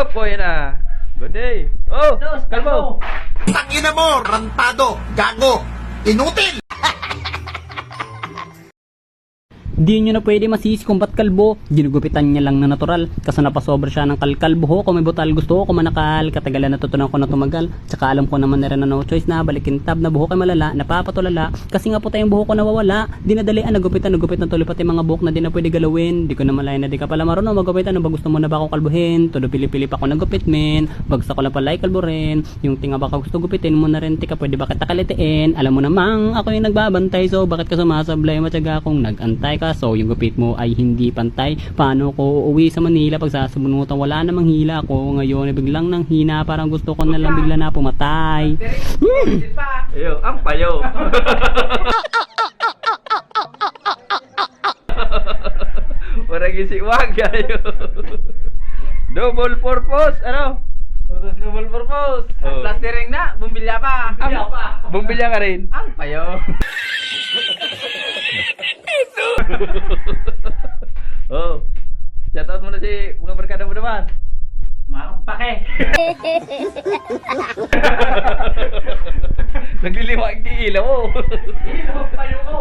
po, yan na. Good day. Oh, kalbo. Tangina mo, rantado, gago, inutil! Di nyo na pwede masisi kung ba't kalbo. Ginugupitan niya lang na natural. Kaso napasobra siya ng kalkalbo ho. Kung may butal gusto ko kumanakal. Katagalan natutunan ko na tumagal. Tsaka alam ko naman na rin na no choice na balikin tab na buhok ay malala. Napapatulala. Kasi nga po tayong buhok ko nawawala. Dinadalian nagupitan tuloy pati mga buhok na di na pwede galawin. Di ko na malaya na di ka pala marunong magupitan. Ano ba gusto mo na ba akong kalbuhin? Todo pili-pili pa ako nagupit men. Bagsa ko lang pala ay kalbo rin. Yung tinga baka gusto gupitin mo na rin. Tika pwede ba kita kalitiin? Alam mo namang ako yung nagbabantay. So bakit ka sumasablay? Matyaga kung nagantay ka. So yung gupit mo ay hindi pantay. Paano ko uuwi sa Manila pag sasabunutan? Wala namang hila ako ngayon. Biglang nang hina. Parang gusto ko na lang bigla na pumatay. Ayo, ang payo. Parang isiwag kayo. Double purpose, ano? Double purpose. Oh. Plastering na, bumbilya pa. Bumbilya ka rin. Ang payo. Oh. Shoutout mo na si mga barkada mo naman. Marang pake. Nagliliwag yung ilaw mo. Ang payo ko.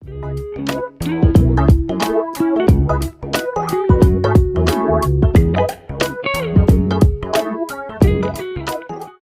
Thank you.